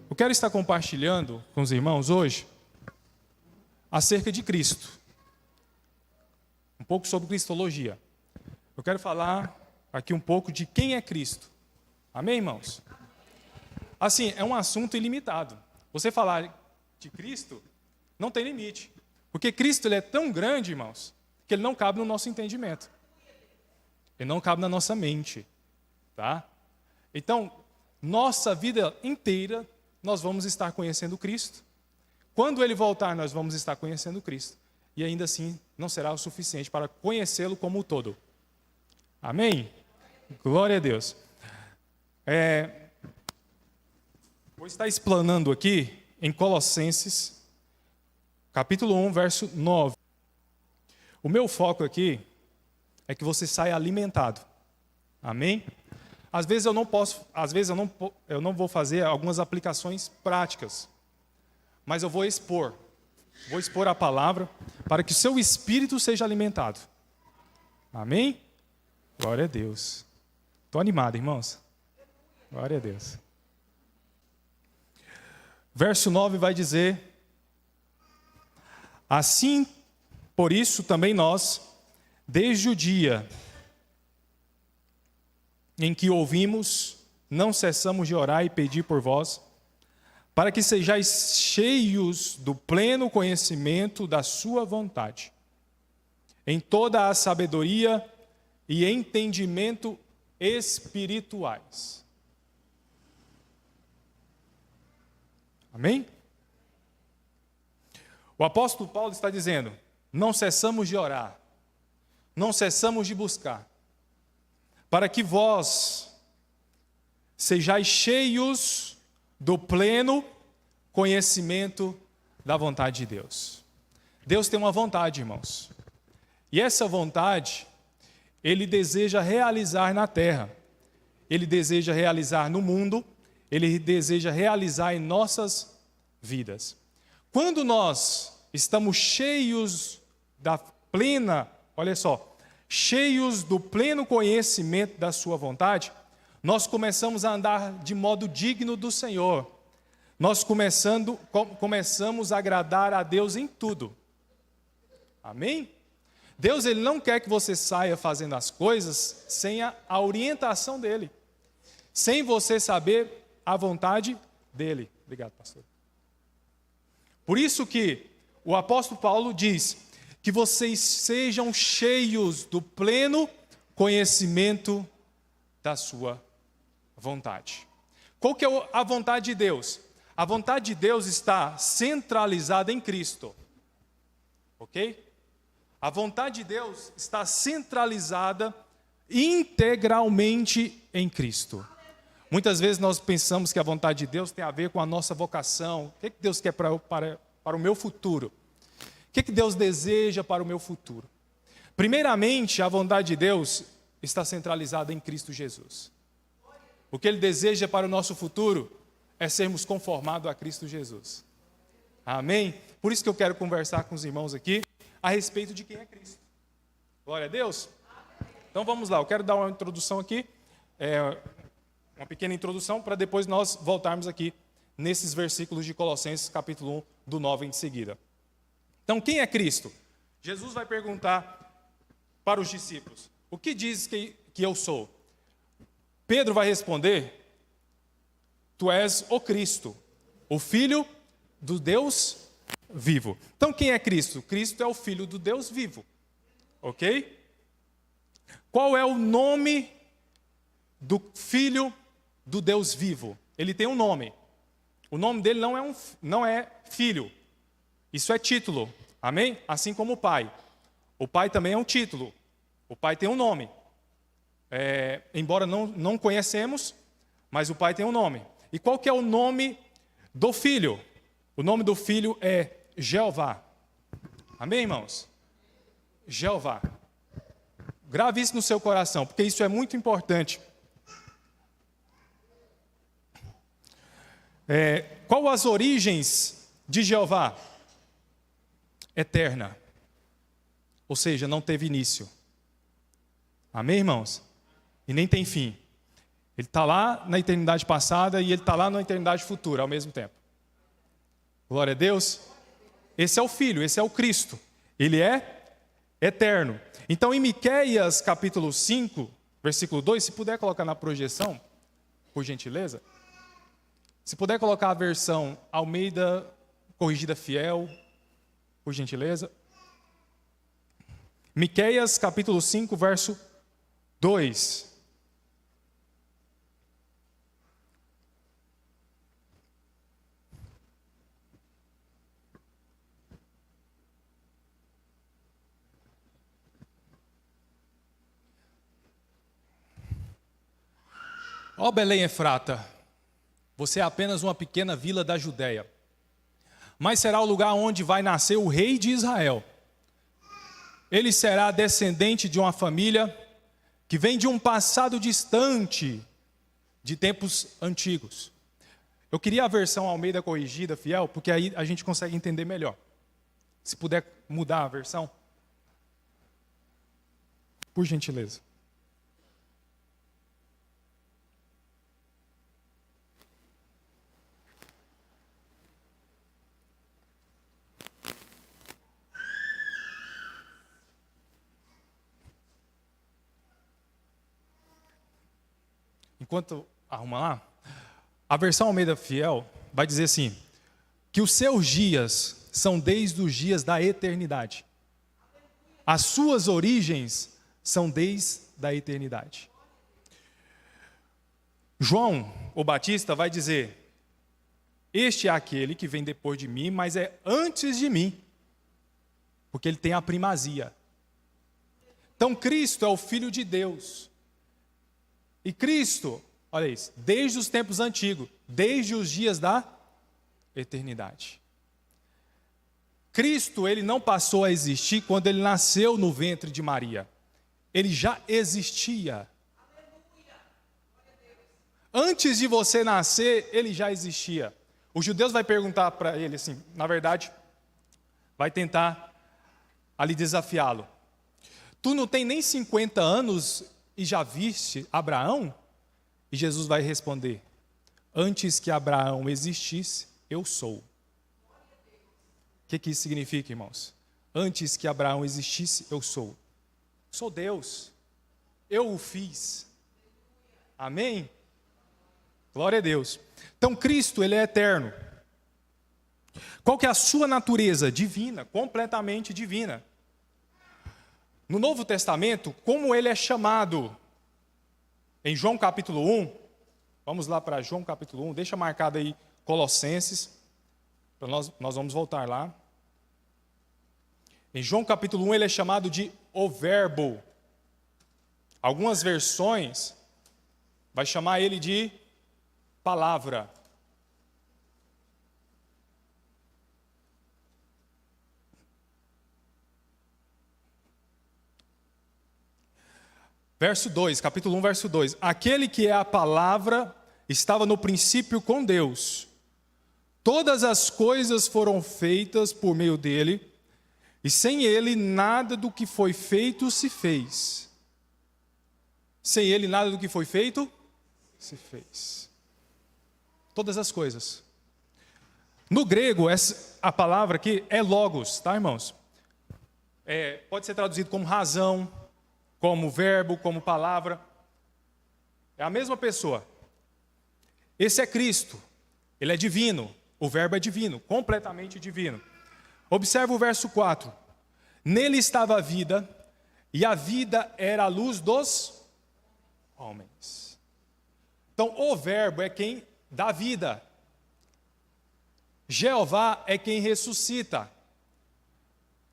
Eu quero estar compartilhando com os irmãos hoje acerca de Cristo. Um pouco sobre cristologia. Eu quero falar aqui um pouco de quem é Cristo. Amém, irmãos? Assim, é um assunto ilimitado. Você falar de Cristo não tem limite. Porque Cristo ele é tão grande, irmãos, que ele não cabe no nosso entendimento. Ele não cabe na nossa mente. Tá? Então, nossa vida inteira, nós vamos estar conhecendo Cristo. Quando Ele voltar, nós vamos estar conhecendo Cristo. E ainda assim, não será o suficiente para conhecê-lo como um todo. Amém? Glória a Deus. Vou estar explanando aqui em Colossenses, capítulo 1, verso 9. O meu foco aqui é que você saia alimentado. Amém? Às vezes eu não vou fazer algumas aplicações práticas, mas eu vou expor a palavra para que o seu espírito seja alimentado. Amém? Glória a Deus. Estou animado, irmãos. Glória a Deus. Verso 9 vai dizer: assim, por isso também nós, desde o dia em que ouvimos, não cessamos de orar e pedir por vós, para que sejais cheios do pleno conhecimento da sua vontade, em toda a sabedoria e entendimento espirituais. Amém? O apóstolo Paulo está dizendo: não cessamos de orar, não cessamos de buscar, para que vós sejais cheios do pleno conhecimento da vontade de Deus. Deus tem uma vontade, irmãos. E essa vontade, Ele deseja realizar na terra. Ele deseja realizar no mundo. Ele deseja realizar em nossas vidas. Quando nós estamos cheios da plena, olha só, cheios do pleno conhecimento da sua vontade, nós começamos a andar de modo digno do Senhor. Nós começamos a agradar a Deus em tudo. Amém? Deus ele não quer que você saia fazendo as coisas sem a orientação dEle, sem você saber a vontade dEle. Obrigado, pastor. Por isso que o apóstolo Paulo diz que vocês sejam cheios do pleno conhecimento da sua vontade. Qual que é a vontade de Deus? A vontade de Deus está centralizada em Cristo. Ok? A vontade de Deus está centralizada integralmente em Cristo. Muitas vezes nós pensamos que a vontade de Deus tem a ver com a nossa vocação. O que Deus quer para o meu futuro? O que Deus deseja para o meu futuro? Primeiramente, a vontade de Deus está centralizada em Cristo Jesus. O que Ele deseja para o nosso futuro é sermos conformados a Cristo Jesus. Amém? Por isso que eu quero conversar com os irmãos aqui a respeito de quem é Cristo. Glória a Deus. Então vamos lá, eu quero dar uma introdução aqui, uma pequena introdução, para depois nós voltarmos aqui nesses versículos de Colossenses, capítulo 1, do 9 em seguida. Então, quem é Cristo? Jesus vai perguntar para os discípulos: o que diz que eu sou? Pedro vai responder: tu és o Cristo, o Filho do Deus vivo. Então, quem é Cristo? Cristo é o Filho do Deus vivo. Ok? Qual é o nome do Filho do Deus vivo? Ele tem um nome. O nome dele não é filho. Isso é título. Amém? Assim como o Pai. O Pai também é um título. O Pai tem um nome. Embora não conhecemos, mas o Pai tem um nome. E qual que é o nome do Filho? O nome do Filho é Jeová. Amém, irmãos? Jeová. Grave isso no seu coração, porque isso é muito importante. Qual as origens de Jeová? Eterna. Ou seja, não teve início. Amém, irmãos? E nem tem fim. Ele está lá na eternidade passada e ele está lá na eternidade futura ao mesmo tempo. Glória a Deus. Esse é o Filho, esse é o Cristo. Ele é eterno. Então, em Miqueias, capítulo 5, versículo 2, se puder colocar na projeção, por gentileza. Se puder colocar a versão Almeida Corrigida Fiel, por gentileza. Miqueias, capítulo 5, verso 2. Ó Belém Efrata, você é apenas uma pequena vila da Judéia, mas será o lugar onde vai nascer o rei de Israel. Ele será descendente de uma família que vem de um passado distante, de tempos antigos. Eu queria a versão Almeida Corrigida Fiel, porque aí a gente consegue entender melhor. Se puder mudar a versão, por gentileza. Enquanto arruma lá, a versão Almeida Fiel vai dizer assim, que os seus dias são desde os dias da eternidade. As suas origens são desde a eternidade. João, o Batista, vai dizer, este é aquele que vem depois de mim, mas é antes de mim, porque ele tem a primazia. Então Cristo é o Filho de Deus. E Cristo, olha isso, desde os tempos antigos, desde os dias da eternidade. Cristo, ele não passou a existir quando ele nasceu no ventre de Maria. Ele já existia. Antes de você nascer, ele já existia. Os judeus vão perguntar para ele assim, na verdade, vai tentar ali desafiá-lo. Tu não tem nem 50 anos e já viste Abraão? E Jesus vai responder, antes que Abraão existisse, eu sou. O que isso significa, irmãos? Antes que Abraão existisse, eu sou. Sou Deus. Eu o fiz. Amém? Glória a Deus. Então Cristo, ele é eterno. Qual que é a sua natureza? Divina, completamente divina. No Novo Testamento, como ele é chamado? Em João capítulo 1, vamos lá para João capítulo 1, deixa marcado aí Colossenses, nós vamos voltar lá. Em João capítulo 1 ele é chamado de o Verbo. Algumas versões vai chamar ele de palavra. Verso 2, capítulo 1, verso 2. Aquele que é a palavra estava no princípio com Deus. Todas as coisas foram feitas por meio dele, e sem ele nada do que foi feito se fez. Sem ele nada do que foi feito se fez. Todas as coisas. No grego, a palavra aqui é logos, tá, irmãos? Pode ser traduzido como razão, como verbo, como palavra. É a mesma pessoa. Esse é Cristo. Ele é divino. O verbo é divino, completamente divino. Observa o verso 4. Nele estava a vida, e a vida era a luz dos homens. Então, o verbo é quem dá vida. Jeová é quem ressuscita.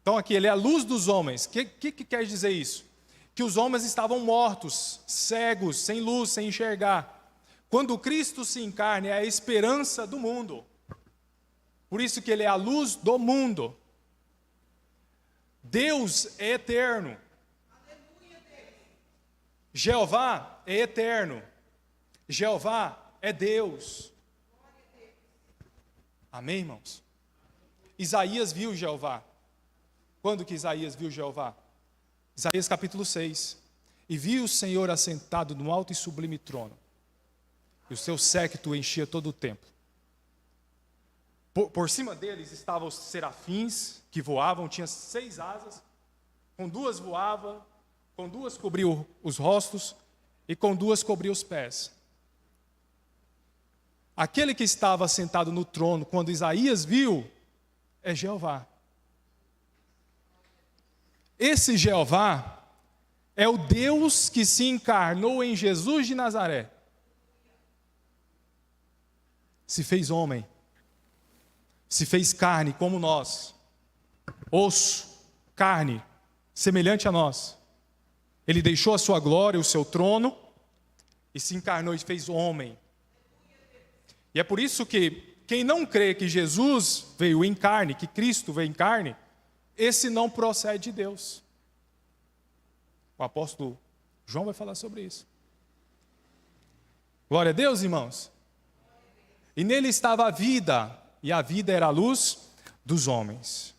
Então, aqui, ele é a luz dos homens. O que quer dizer isso? Que os homens estavam mortos, cegos, sem luz, sem enxergar. Quando Cristo se encarna, é a esperança do mundo. Por isso que ele é a luz do mundo. Deus é eterno. Jeová é eterno. Jeová é Deus. Amém, irmãos? Isaías viu Jeová. Quando que Isaías viu Jeová? Isaías capítulo 6. E viu o Senhor assentado no alto e sublime trono, e o seu séquito enchia todo o templo. Por cima deles estavam os serafins que voavam, tinha 6 asas, com 2 voava, com 2 cobriu os rostos e com 2 cobriu os pés. Aquele que estava sentado no trono, quando Isaías viu, é Jeová. Esse Jeová é o Deus que se encarnou em Jesus de Nazaré. Se fez homem, se fez carne como nós, osso, carne, semelhante a nós. Ele deixou a sua glória, o seu trono, e se encarnou e fez homem. E é por isso que quem não crê que Jesus veio em carne, que Cristo veio em carne, esse não procede de Deus. O apóstolo João vai falar sobre isso. Glória a Deus, irmãos. E nele estava a vida, e a vida era a luz dos homens.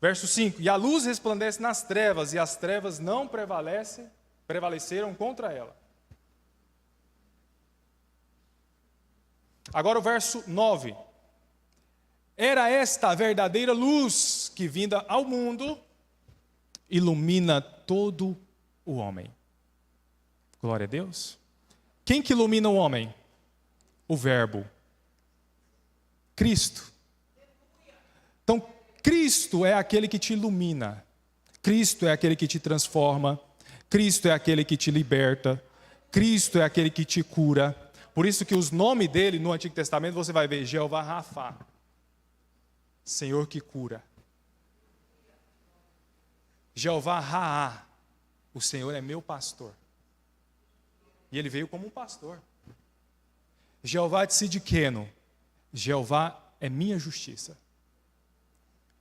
Verso 5: E a luz resplandece nas trevas, e as trevas não prevaleceram contra ela. Agora o verso 9. Era esta a verdadeira luz que, vinda ao mundo, ilumina todo o homem. Glória a Deus. Quem que ilumina o homem? O Verbo. Cristo. Então, Cristo é aquele que te ilumina. Cristo é aquele que te transforma. Cristo é aquele que te liberta. Cristo é aquele que te cura. Por isso que os nomes dele no Antigo Testamento você vai ver Jeová Rafá, Senhor que cura. Jeová Raá, o Senhor é meu pastor. E ele veio como um pastor. Jeová Tzidkenu, Jeová é minha justiça.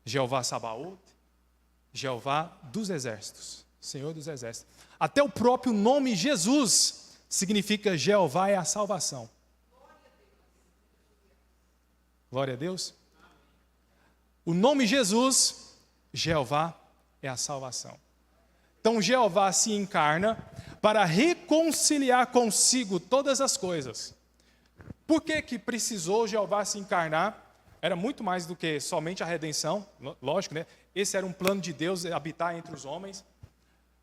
Jeová Sabaoth, Jeová dos exércitos, Senhor dos exércitos. Até o próprio nome Jesus significa Jeová é a salvação. Glória a Deus. O nome Jesus, Jeová é a salvação. Então Jeová se encarna para reconciliar consigo todas as coisas. Por que precisou Jeová se encarnar? Era muito mais do que somente a redenção, lógico, né? Esse era um plano de Deus, habitar entre os homens.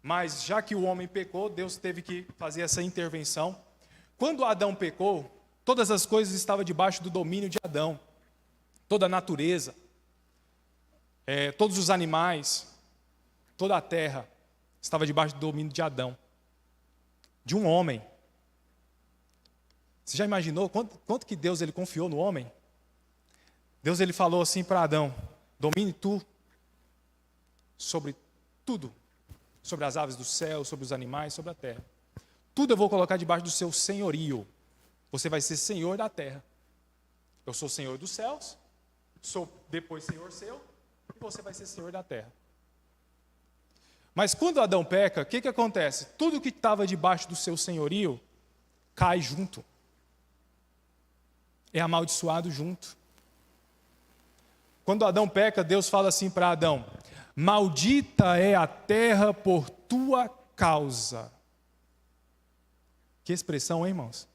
Mas já que o homem pecou, Deus teve que fazer essa intervenção. Quando Adão pecou, todas as coisas estavam debaixo do domínio de Adão. Toda a natureza, todos os animais, toda a terra estava debaixo do domínio de Adão, de um homem. Você já imaginou quanto que Deus ele confiou no homem? Deus ele falou assim para Adão: domine tu sobre tudo, sobre as aves do céu, sobre os animais, sobre a terra. Tudo eu vou colocar debaixo do seu senhorio. Você vai ser senhor da terra. Eu sou senhor dos céus, sou depois senhor seu, e você vai ser senhor da terra. Mas quando Adão peca, o que acontece? Tudo que estava debaixo do seu senhorio cai junto. É amaldiçoado junto. Quando Adão peca, Deus fala assim para Adão: maldita é a terra por tua causa. Que expressão, hein, irmãos?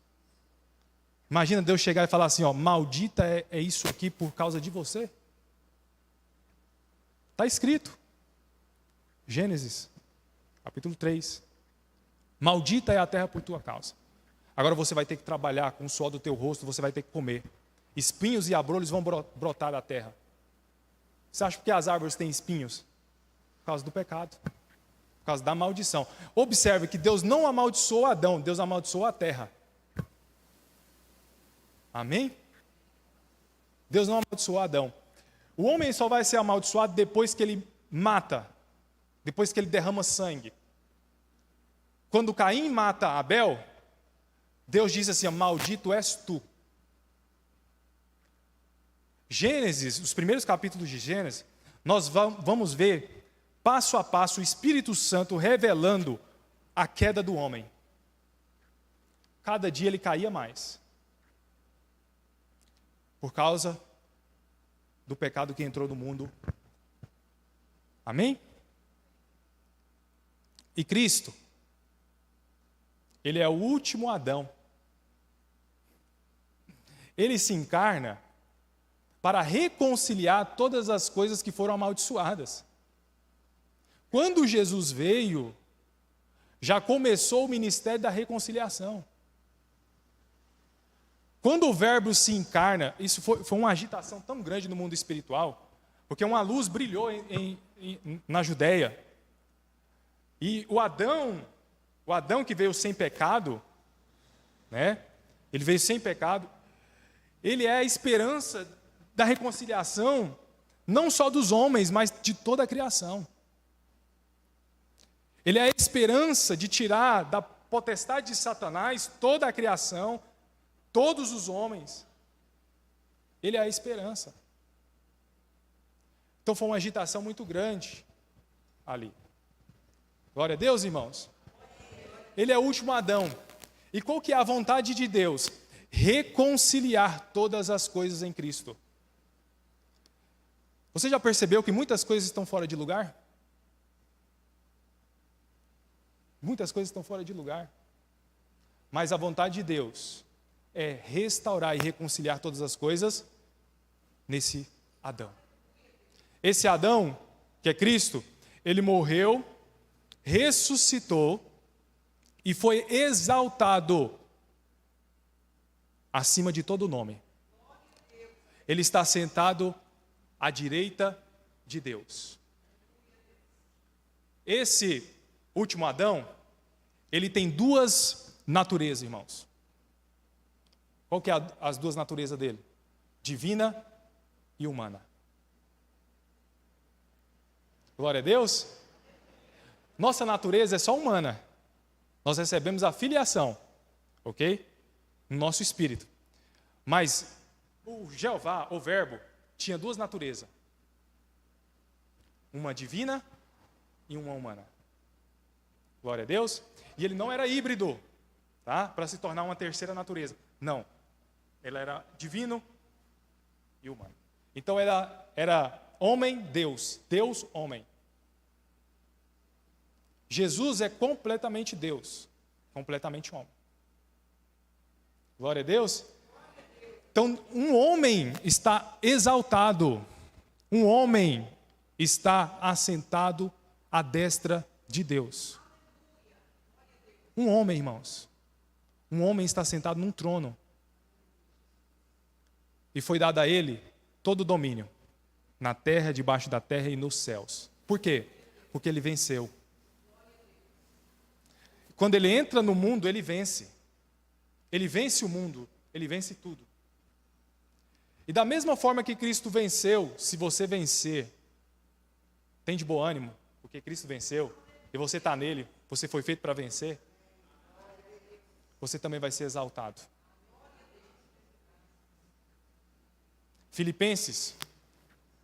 Imagina Deus chegar e falar assim, ó, maldita é isso aqui por causa de você. Está escrito. Gênesis, capítulo 3. Maldita é a terra por tua causa. Agora você vai ter que trabalhar com o suor do teu rosto, você vai ter que comer. Espinhos e abrolhos vão brotar da terra. Você acha que as árvores têm espinhos? Por causa do pecado. Por causa da maldição. Observe que Deus não amaldiçoou Adão, Deus amaldiçoou a terra. Amém? Deus não amaldiçoou Adão. O homem só vai ser amaldiçoado depois que ele mata, depois que ele derrama sangue. Quando Caim mata Abel, Deus diz assim, maldito és tu. Gênesis, os primeiros capítulos de Gênesis, nós vamos ver passo a passo o Espírito Santo revelando a queda do homem. Cada dia ele caía mais. Por causa do pecado que entrou no mundo. Amém? E Cristo, ele é o último Adão. ele se encarna para reconciliar todas as coisas que foram amaldiçoadas. Quando Jesus veio, já começou o ministério da reconciliação. Quando o Verbo se encarna, isso foi uma agitação tão grande no mundo espiritual, porque uma luz brilhou na Judéia. E o Adão que veio sem pecado, né? Ele veio sem pecado, ele é a esperança da reconciliação, não só dos homens, mas de toda a criação. Ele é a esperança de tirar da potestade de Satanás toda a criação, todos os homens. Ele é a esperança. Então foi uma agitação muito grande ali. Glória a Deus, irmãos. Ele é o último Adão. E qual que é a vontade de Deus? Reconciliar todas as coisas em Cristo. Você já percebeu que muitas coisas estão fora de lugar? Muitas coisas estão fora de lugar. Mas a vontade de Deus é restaurar e reconciliar todas as coisas nesse Adão. Esse Adão, que é Cristo, ele morreu, ressuscitou e foi exaltado acima de todo nome. Ele está sentado à direita de Deus. Esse último Adão, ele tem duas naturezas, irmãos. Qual que é as duas naturezas dele? Divina e humana. Glória a Deus. Nossa natureza é só humana. Nós recebemos a filiação, ok? No nosso espírito. Mas o Jeová, o Verbo, tinha duas naturezas. Uma divina e uma humana. Glória a Deus. E ele não era híbrido, tá? Para se tornar uma terceira natureza. Não. Ele era divino e humano. Então era homem, Deus. Deus, homem. Jesus é completamente Deus, completamente homem. Glória a Deus. Então, um homem está exaltado, um homem está assentado à destra de Deus. Um homem, irmãos, um homem está sentado num trono. E foi dado a ele todo o domínio, na terra, debaixo da terra e nos céus. Por quê? Porque ele venceu. Quando ele entra no mundo, ele vence. Ele vence o mundo, ele vence tudo. E da mesma forma que Cristo venceu, se você vencer, tem de bom ânimo, porque Cristo venceu, e você está nele, você foi feito para vencer, você também vai ser exaltado. Filipenses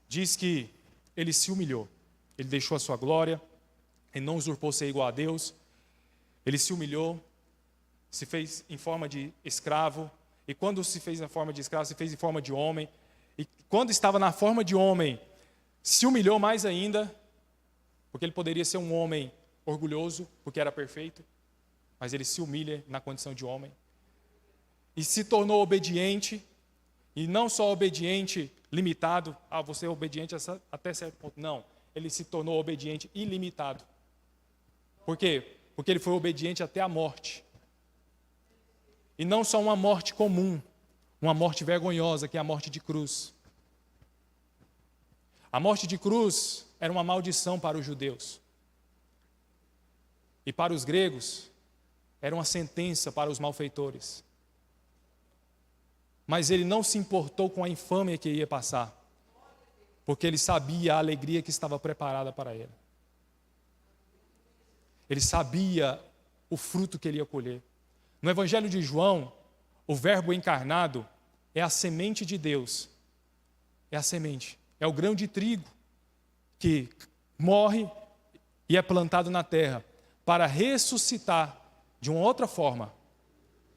diz que ele se humilhou, ele deixou a sua glória, ele não usurpou ser igual a Deus, ele se humilhou, se fez em forma de escravo, e quando se fez em forma de escravo, se fez em forma de homem, e quando estava na forma de homem, se humilhou mais ainda, porque ele poderia ser um homem orgulhoso, porque era perfeito, mas ele se humilha na condição de homem, e se tornou obediente, e não só obediente limitado, você é obediente até certo ponto, não, ele se tornou obediente ilimitado. Por quê? Porque ele foi obediente até a morte. E não só uma morte comum, uma morte vergonhosa, que é a morte de cruz. A morte de cruz era uma maldição para os judeus. E para os gregos, era uma sentença para os malfeitores. Mas ele não se importou com a infâmia que ia passar, porque ele sabia a alegria que estava preparada para ele. Ele sabia o fruto que ele ia colher. No Evangelho de João, o Verbo encarnado é a semente de Deus. É a semente, é o grão de trigo que morre e é plantado na terra para ressuscitar de uma outra forma,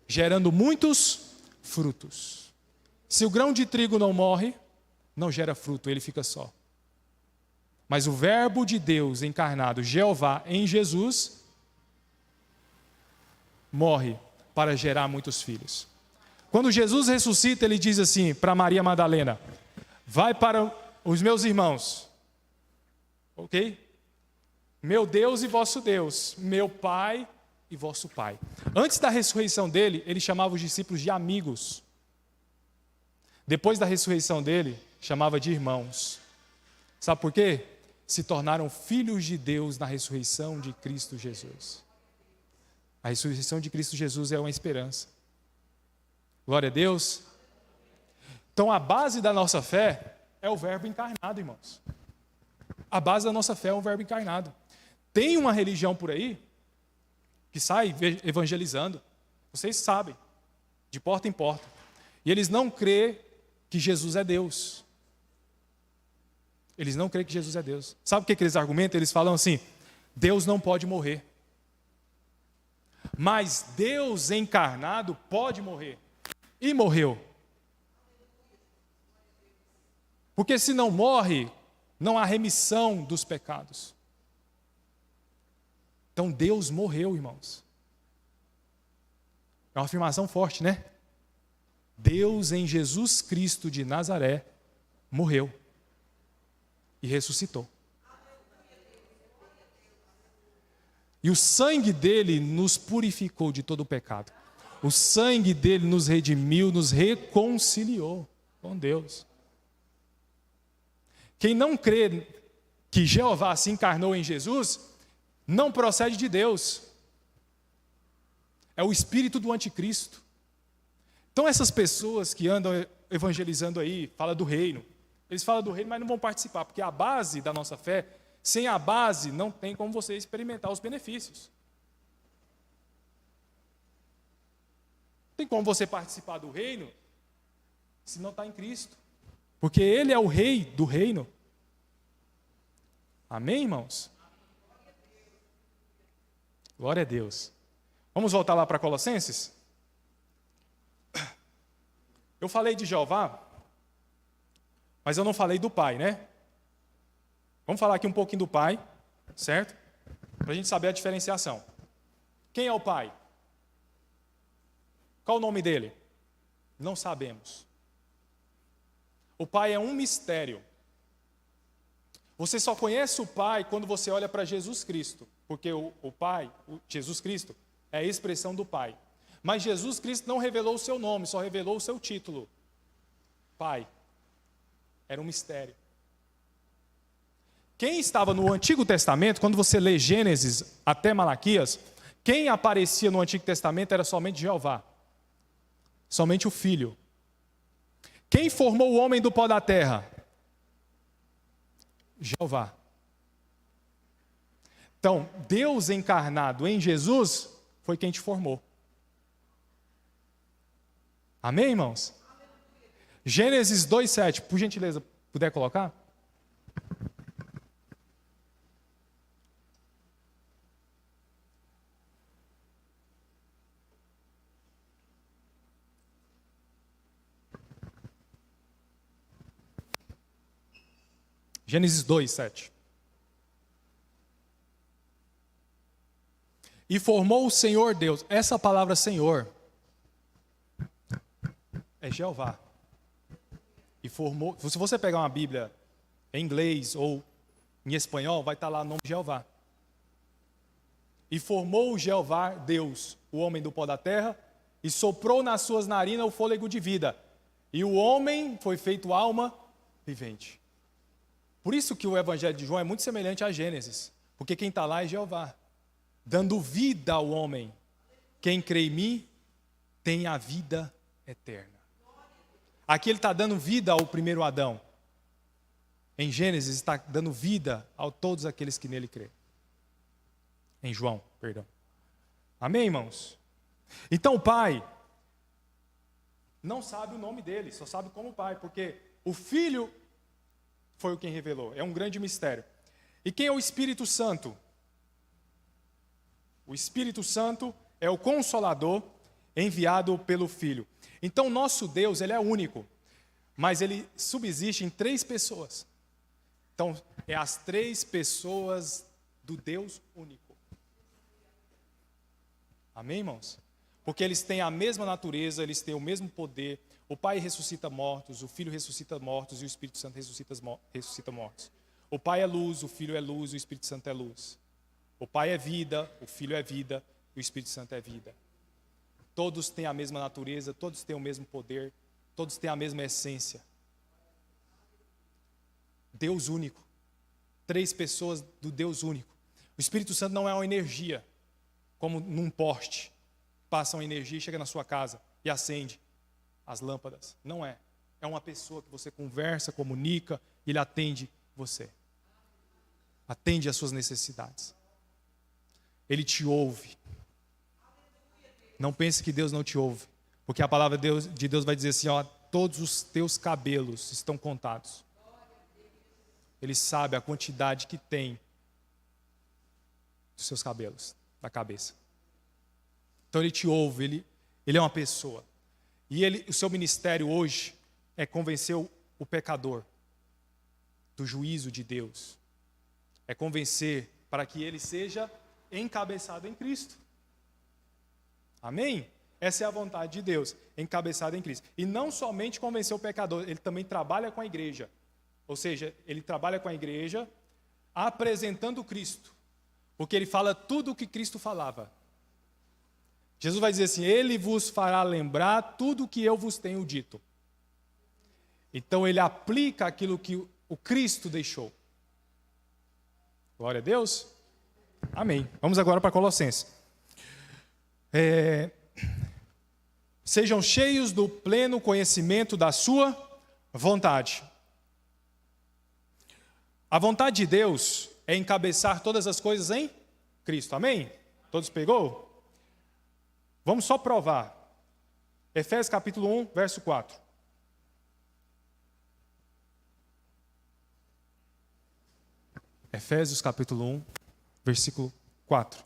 gerando muitos frutos. Se o grão de trigo não morre, não gera fruto, ele fica só. Mas o Verbo de Deus encarnado, Jeová, em Jesus, morre para gerar muitos filhos. Quando Jesus ressuscita, ele diz assim para Maria Madalena: vai para os meus irmãos, ok? Meu Deus e vosso Deus, meu Pai e vosso Pai. Antes da ressurreição dele, ele chamava os discípulos de amigos. Depois da ressurreição dele, chamava de irmãos. Sabe por quê? Se tornaram filhos de Deus na ressurreição de Cristo Jesus. A ressurreição de Cristo Jesus é uma esperança. Glória a Deus. Então a base da nossa fé é o Verbo encarnado, irmãos. A base da nossa fé é o Verbo encarnado. Tem uma religião por aí que sai evangelizando, vocês sabem, de porta em porta. E eles não crêem que Jesus é Deus. Eles não creem que Jesus é Deus. Sabe o que eles argumentam? Eles falam assim: Deus não pode morrer. Mas Deus encarnado pode morrer. E morreu. Porque se não morre, não há remissão dos pecados. Então Deus morreu, irmãos. É uma afirmação forte, né? Deus em Jesus Cristo de Nazaré morreu e ressuscitou. E o sangue dele nos purificou de todo o pecado. O sangue dele nos redimiu, nos reconciliou com Deus. Quem não crê que Jeová se encarnou em Jesus, não procede de Deus. É o espírito do anticristo. Então essas pessoas que andam evangelizando aí, falam do reino. Eles falam do reino, mas não vão participar, porque a base da nossa fé, sem a base, não tem como você experimentar os benefícios. Não tem como você participar do reino se não está em Cristo. Porque Ele é o rei do reino. Amém, irmãos? Glória a Deus. Vamos voltar lá para Colossenses? Eu falei de Jeová, mas eu não falei do Pai, né? Vamos falar aqui um pouquinho do Pai, certo? Para a gente saber a diferenciação. Quem é o Pai? Qual o nome dele? Não sabemos. O Pai é um mistério. Você só conhece o Pai quando você olha para Jesus Cristo, porque o Pai, Jesus Cristo, é a expressão do Pai. Mas Jesus Cristo não revelou o seu nome, só revelou o seu título. Pai. Era um mistério. Quem estava no Antigo Testamento, quando você lê Gênesis até Malaquias, quem aparecia no Antigo Testamento era somente Jeová. Somente o Filho. Quem formou o homem do pó da terra? Jeová. Então, Deus encarnado em Jesus foi quem te formou. Amém, irmãos? Gênesis 2:7, por gentileza, puder colocar? Gênesis 2:7. E formou o Senhor Deus. Essa palavra Senhor é Jeová. E formou. Se você pegar uma Bíblia em inglês ou em espanhol, vai estar lá o nome Jeová. E formou Jeová Deus, o homem do pó da terra, e soprou nas suas narinas o fôlego de vida. E o homem foi feito alma vivente. Por isso que o Evangelho de João é muito semelhante a Gênesis, porque quem está lá é Jeová, dando vida ao homem. Quem crê em mim tem a vida eterna. Aqui ele está dando vida ao primeiro Adão. Em Gênesis está dando vida a todos aqueles que nele crêem. Em João, perdão. Amém, irmãos? Então o Pai não sabe o nome dele, só sabe como Pai, porque o Filho foi o quem revelou. É um grande mistério. E quem é o Espírito Santo? O Espírito Santo é o Consolador enviado pelo Filho. Então, nosso Deus, ele é único, mas ele subsiste em 3 pessoas. Então, é as 3 pessoas do Deus único. Amém, irmãos? porque eles têm a mesma natureza, eles têm o mesmo poder. O Pai ressuscita mortos, o Filho ressuscita mortos e o Espírito Santo ressuscita mortos. O Pai é luz, o Filho é luz, o Espírito Santo é luz. O Pai é vida, o Filho é vida e o Espírito Santo é vida. Todos têm a mesma natureza, todos têm o mesmo poder, todos têm a mesma essência. Deus único. 3 pessoas do Deus único. O Espírito Santo não é uma energia, como num poste. Passa uma energia e chega na sua casa e acende as lâmpadas. Não é. É uma pessoa que você conversa, comunica, e ele atende você. Atende às suas necessidades. Ele te ouve. Não pense que Deus não te ouve. Porque a palavra de Deus vai dizer assim, ó, todos os teus cabelos estão contados. Ele sabe a quantidade que tem dos seus cabelos, da cabeça. Então ele te ouve, ele é uma pessoa. E o seu ministério hoje é convencer o pecador do juízo de Deus. É convencer para que ele seja encabeçado em Cristo. Amém? Essa é a vontade de Deus, encabeçado em Cristo. E não somente convencer o pecador, ele também trabalha com a igreja. Ou seja, ele trabalha com a igreja apresentando Cristo. Porque ele fala tudo o que Cristo falava. Jesus vai dizer assim, ele vos fará lembrar tudo o que eu vos tenho dito. Então ele aplica aquilo que o Cristo deixou. Glória a Deus. Amém. Vamos agora para Colossenses. Sejam cheios do pleno conhecimento da sua vontade. A vontade de Deus é encabeçar todas as coisas em Cristo. Amém? Todos pegou? Vamos só provar. Efésios capítulo 1, verso 4. Efésios capítulo 1, versículo 4.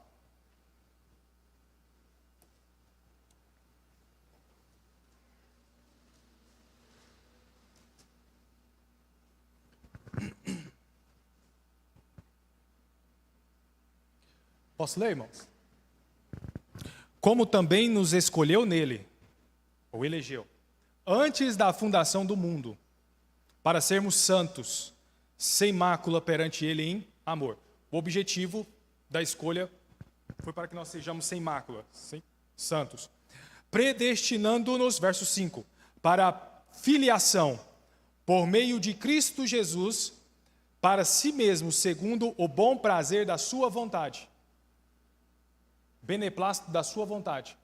Posso ler, irmãos? Como também nos escolheu nele, ou elegeu, antes da fundação do mundo, para sermos santos, sem mácula perante ele em amor. O objetivo da escolha foi para que nós sejamos sem mácula, santos. Predestinando-nos, verso 5, para a filiação, por meio de Cristo Jesus, para si mesmo, segundo o bom prazer da sua vontade. Beneplácito da sua vontade.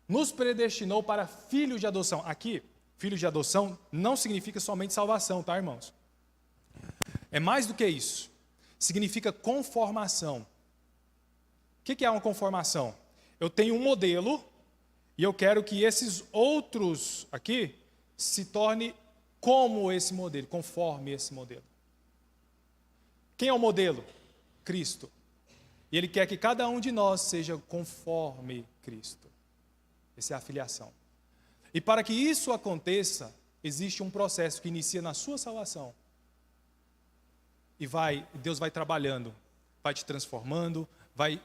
Nos predestinou para filhos de adoção. Aqui, filhos de adoção não significa somente salvação, tá, irmãos? É mais do que isso. Significa conformação. O que é uma conformação? Eu tenho um modelo e eu quero que esses outros aqui se tornem como esse modelo, conforme esse modelo. Quem é o modelo? Cristo. E Ele quer que cada um de nós seja conforme Cristo. Essa é a filiação. E para que isso aconteça, existe um processo que inicia na sua salvação. E Deus vai trabalhando, vai te transformando, vai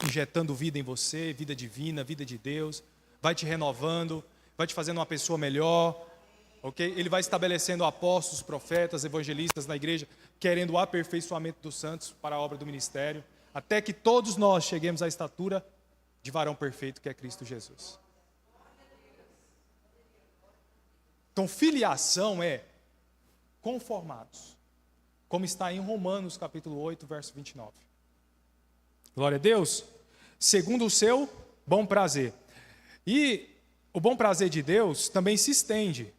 injetando vida em você, vida divina, vida de Deus, vai te renovando, vai te fazendo uma pessoa melhor, ok? Ele vai estabelecendo apóstolos, profetas, evangelistas na igreja, querendo o aperfeiçoamento dos santos para a obra do ministério, até que todos nós cheguemos à estatura de varão perfeito, que é Cristo Jesus. Então, filiação é conformados, como está em Romanos capítulo 8, verso 29. Glória a Deus. Segundo o seu bom prazer. E o bom prazer de Deus também se estende.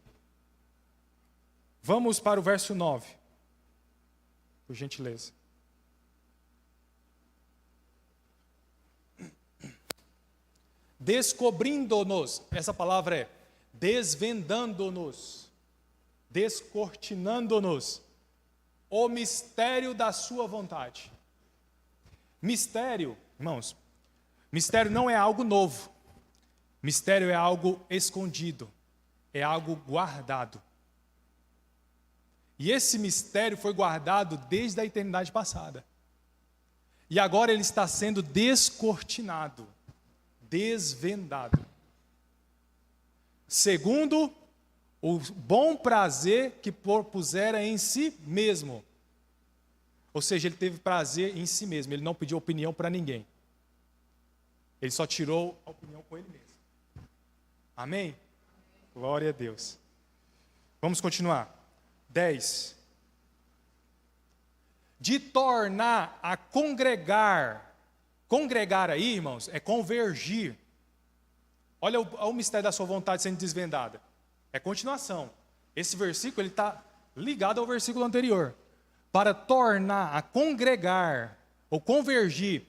Vamos para o verso 9, por gentileza. Descobrindo-nos, essa palavra é desvendando-nos, descortinando-nos, o mistério da sua vontade. Mistério, irmãos, mistério não é algo novo. Mistério é algo escondido, é algo guardado. E esse mistério foi guardado desde a eternidade passada. E agora ele está sendo descortinado, desvendado. segundo o bom prazer que propusera em si mesmo. Ou seja, ele teve prazer em si mesmo, ele não pediu opinião para ninguém. Ele só tirou a opinião com ele mesmo. Amém? Glória a Deus. Vamos continuar. 10. De tornar a congregar. Congregar aí, irmãos, é convergir. Olha o mistério da sua vontade sendo desvendada. É continuação. Esse versículo ele está ligado ao versículo anterior. Para tornar a congregar ou convergir,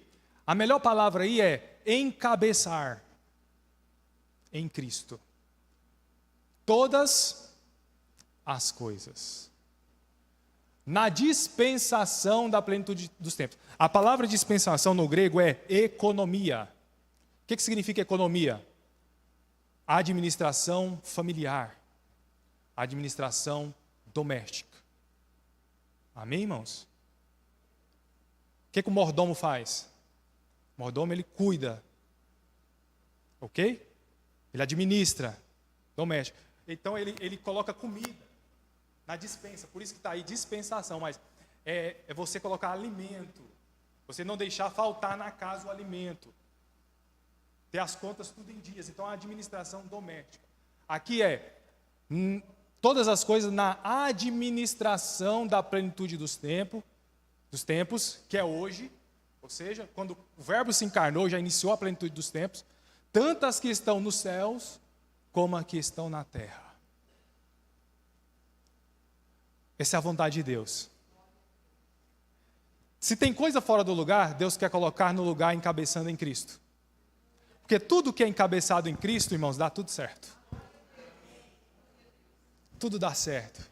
a melhor palavra aí é encabeçar em Cristo todas as coisas. Na dispensação da plenitude dos tempos. A palavra dispensação no grego é economia. O que significa economia? Administração familiar. Administração doméstica. Amém, irmãos? O que o mordomo faz? O mordomo, ele cuida. Ok? Ele administra. Doméstico. Então, ele coloca comida na dispensa. Por isso que está aí dispensação. Mas é você colocar alimento. Você não deixar faltar na casa o alimento. Ter as contas tudo em dias. Então, a administração doméstica. Aqui todas as coisas na administração da plenitude dos tempos, que é hoje, ou seja, quando o Verbo se encarnou, já iniciou a plenitude dos tempos, tanto as que estão nos céus, como as que estão na terra. Essa é a vontade de Deus. Se tem coisa fora do lugar, Deus quer colocar no lugar encabeçando em Cristo. Porque tudo que é encabeçado em Cristo, irmãos, dá tudo certo. Tudo dá certo.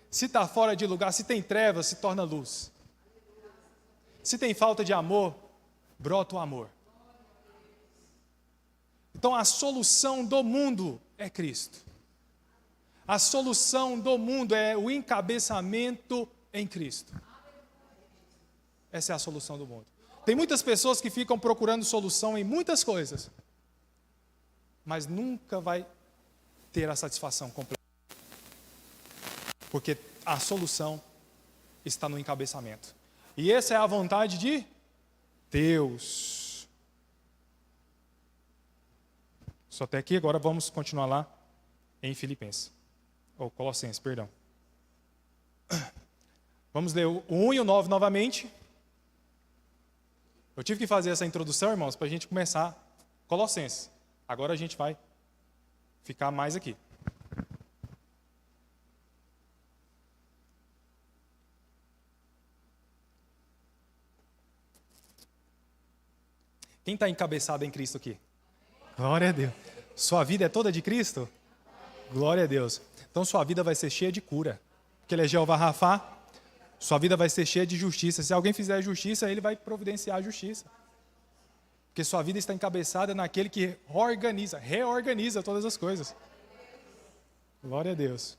Se está fora de lugar, se tem trevas, se torna luz. Se tem falta de amor, brota o amor. Então a solução do mundo é Cristo. A solução do mundo é o encabeçamento em Cristo. Essa é a solução do mundo. Tem muitas pessoas que ficam procurando solução em muitas coisas, mas nunca vai ter a satisfação completa. Porque a solução está no encabeçamento. E essa é a vontade de Deus. Só até aqui, agora vamos continuar lá em Filipenses. Ou Colossenses, perdão. Vamos ler o 1 e o 9 novamente. Eu tive que fazer essa introdução, irmãos, para a gente começar Colossenses. Agora a gente vai ficar mais aqui. Quem está encabeçado em Cristo aqui? Glória a Deus. Sua vida é toda de Cristo? Glória a Deus. Então sua vida vai ser cheia de cura. Porque Ele é Jeová Rafá. Sua vida vai ser cheia de justiça. Se alguém fizer justiça, Ele vai providenciar a justiça. Porque sua vida está encabeçada naquele que reorganiza todas as coisas. Glória a Deus.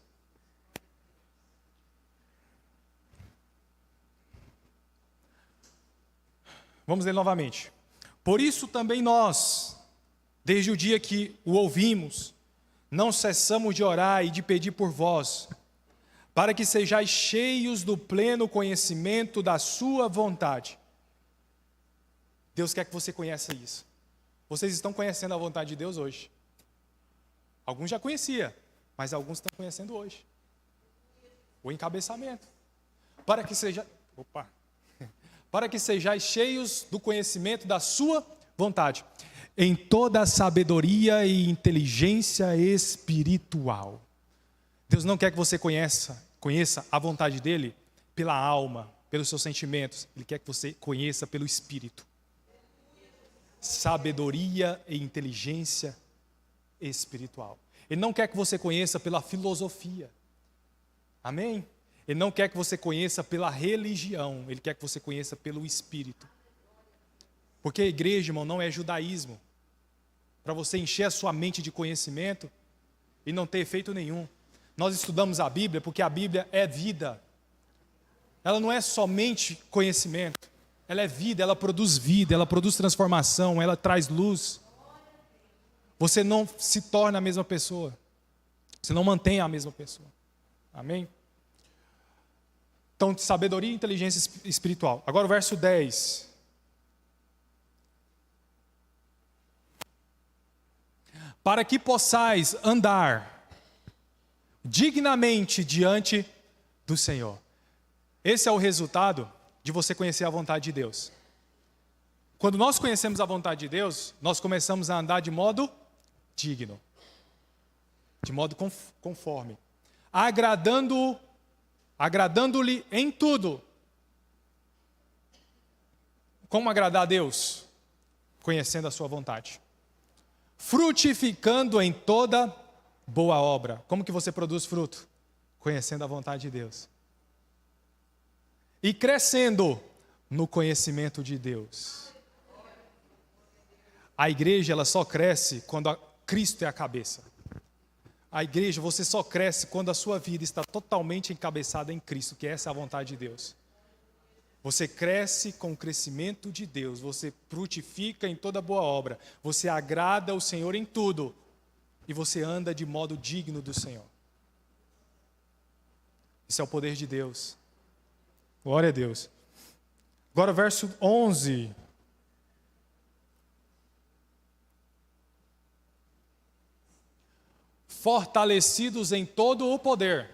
Vamos ler novamente. Por isso também nós, desde o dia que o ouvimos, não cessamos de orar e de pedir por vós, para que sejais cheios do pleno conhecimento da sua vontade. Deus quer que você conheça isso. Vocês estão conhecendo a vontade de Deus hoje. Alguns já conheciam, mas alguns estão conhecendo hoje. O encabeçamento. Para que sejais cheios do conhecimento da sua vontade, em toda a sabedoria e inteligência espiritual. Deus não quer que você conheça a vontade dele pela alma, pelos seus sentimentos. Ele quer que você conheça pelo Espírito. Sabedoria e inteligência espiritual. Ele não quer que você conheça pela filosofia. Amém? Ele não quer que você conheça pela religião. Ele quer que você conheça pelo Espírito. Porque a igreja, irmão, não é judaísmo. Para você encher a sua mente de conhecimento e não ter efeito nenhum. Nós estudamos a Bíblia porque a Bíblia é vida. Ela não é somente conhecimento. Ela é vida, ela produz transformação, ela traz luz. você não se torna a mesma pessoa. Você não mantém a mesma pessoa. Amém? Então, sabedoria e inteligência espiritual. Agora o verso 10. Para que possais andar dignamente diante do Senhor. Esse é o resultado de você conhecer a vontade de Deus. Quando nós conhecemos a vontade de Deus, nós começamos a andar de modo digno, de modo conforme, agradando-lhe em tudo. Como agradar a Deus? Conhecendo a sua vontade. Frutificando em toda boa obra. Como que você produz fruto? Conhecendo a vontade de Deus. E crescendo no conhecimento de Deus. A igreja, ela só cresce quando Cristo é a cabeça. A igreja, você só cresce quando a sua vida está totalmente encabeçada em Cristo, que essa é a vontade de Deus. Você cresce com o crescimento de Deus, você frutifica em toda boa obra, você agrada o Senhor em tudo, e você anda de modo digno do Senhor. Isso é o poder de Deus. Glória a Deus. Agora verso 11. Fortalecidos em todo o poder,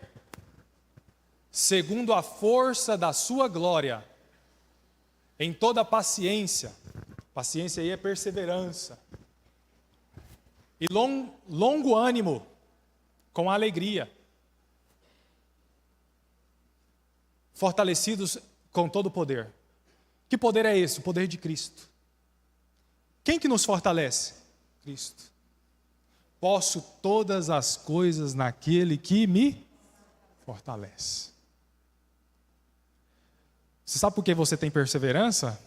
segundo a força da sua glória, em toda paciência. Paciência aí é perseverança. E longo ânimo, com alegria. Fortalecidos com todo o poder. Que poder é esse? O poder de Cristo. Quem que nos fortalece? Cristo. Posso todas as coisas naquele que me fortalece. Você sabe por que você tem perseverança?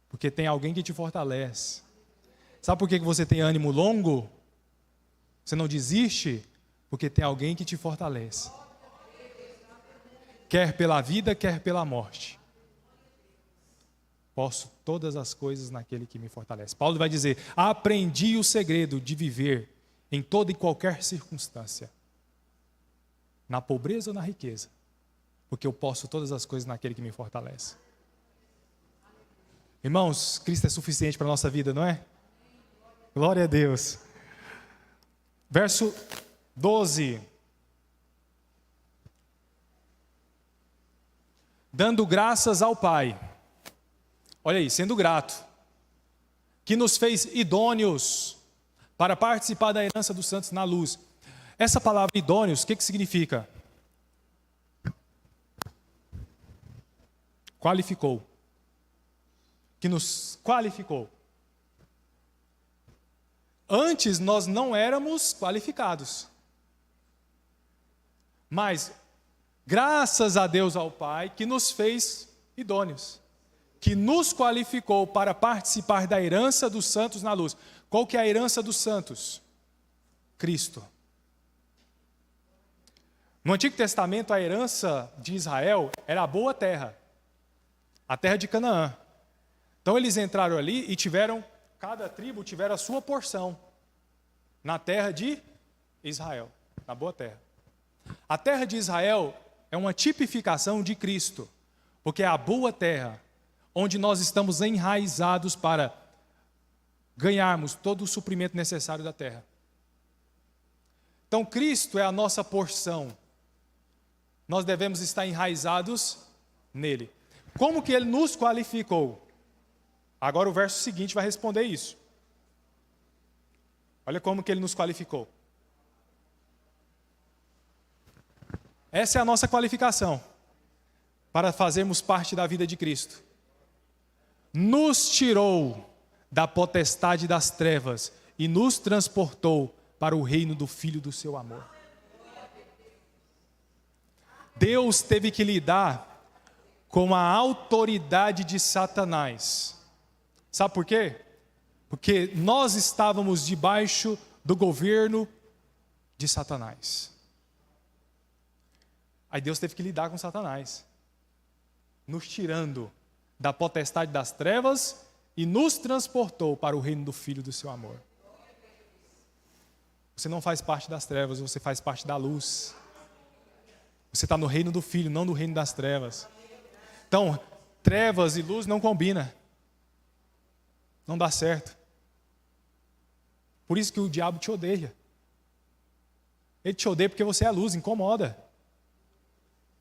Porque tem alguém que te fortalece. Sabe por que você tem ânimo longo? Você não desiste? Porque tem alguém que te fortalece. Quer pela vida, quer pela morte. Posso todas as coisas naquele que me fortalece. Paulo vai dizer: aprendi o segredo de viver em toda e qualquer circunstância, na pobreza ou na riqueza, porque eu posso todas as coisas naquele que me fortalece. Irmãos, Cristo é suficiente para a nossa vida, não é? Glória a Deus. Verso 12. Dando graças ao Pai. Olha aí, sendo grato, que nos fez idôneos para participar da herança dos santos na luz. Essa palavra idôneos, o que significa? Qualificou. Que nos qualificou. Antes nós não éramos qualificados. Mas, graças a Deus ao Pai, que nos fez idôneos. Que nos qualificou para participar da herança dos santos na luz. Qual que é a herança dos santos? Cristo. No Antigo Testamento, a herança de Israel era a boa terra. A terra de Canaã. Então eles entraram ali e cada tribo tiveram a sua porção na terra de Israel, na boa terra. A terra de Israel é uma tipificação de Cristo, porque é a boa terra, onde nós estamos enraizados para ganharmos todo o suprimento necessário da terra. Então Cristo é a nossa porção. Nós devemos estar enraizados nele. Como que ele nos qualificou? Agora o verso seguinte vai responder isso. Olha como que ele nos qualificou. Essa é a nossa qualificação para fazermos parte da vida de Cristo. Nos tirou da potestade das trevas e nos transportou para o reino do Filho do seu amor. Deus teve que lidar com a autoridade de Satanás. Sabe por quê? Porque nós estávamos debaixo do governo de Satanás. Aí Deus teve que lidar com Satanás, nos tirando da potestade das trevas e nos transportou para o reino do Filho do seu amor. Você não faz parte das trevas, você faz parte da luz. Você está no reino do Filho, não no reino das trevas. Então, trevas e luz não combinam. Não dá certo. Por isso que o diabo te odeia. Ele te odeia porque você é a luz, incomoda.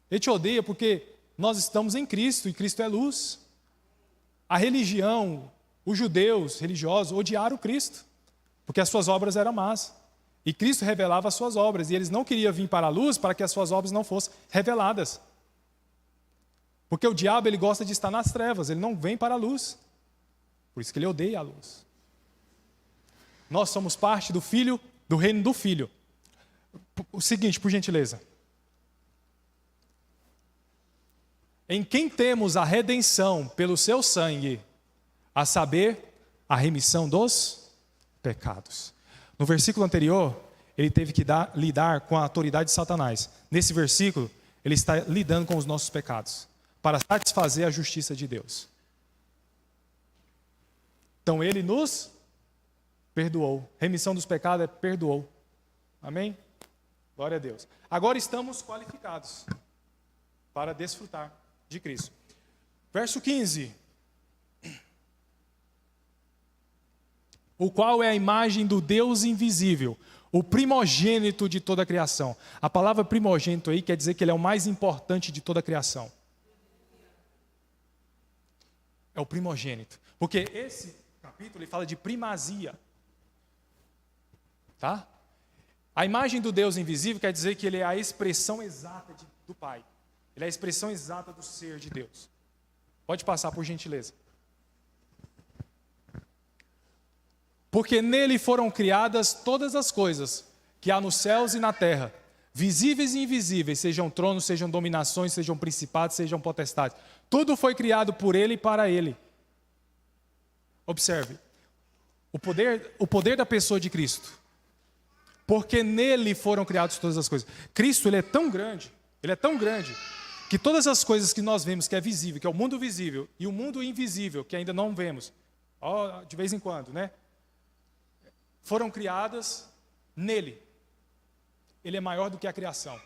Ele te odeia porque nós estamos em Cristo e Cristo é luz. A religião, os judeus religiosos odiaram Cristo, porque as suas obras eram más. E Cristo revelava as suas obras, e eles não queriam vir para a luz para que as suas obras não fossem reveladas. Porque o diabo, ele gosta de estar nas trevas, ele não vem para a luz. Por isso que ele odeia a luz. Nós somos parte do Filho, do reino do Filho. O seguinte, por gentileza. Em quem temos a redenção pelo seu sangue, a saber, a remissão dos pecados. No versículo anterior, ele teve que lidar com a autoridade de Satanás. Nesse versículo, ele está lidando com os nossos pecados, para satisfazer a justiça de Deus. Então, ele nos perdoou. Remissão dos pecados é perdoou. Amém? Glória a Deus. Agora estamos qualificados para desfrutar de Cristo. Verso 15. O qual é a imagem do Deus invisível, o primogênito de toda a criação. A palavra primogênito aí quer dizer que ele é o mais importante de toda a criação. É o primogênito. Porque esse capítulo ele fala de primazia. Tá? A imagem do Deus invisível quer dizer que ele é a expressão exata do Pai. Ele é a expressão exata do ser de Deus. Pode passar, por gentileza. Porque nele foram criadas todas as coisas que há nos céus e na terra, visíveis e invisíveis, sejam tronos, sejam dominações, sejam principados, sejam potestades. Tudo foi criado por ele e para ele. Observe, o poder da pessoa de Cristo. Porque nele foram criadas todas as coisas. Cristo, ele é tão grande, que todas as coisas que nós vemos, que é visível, que é o mundo visível, e o mundo invisível, que ainda não vemos, de vez em quando, né? Foram criadas nele. Ele é maior do que a criação.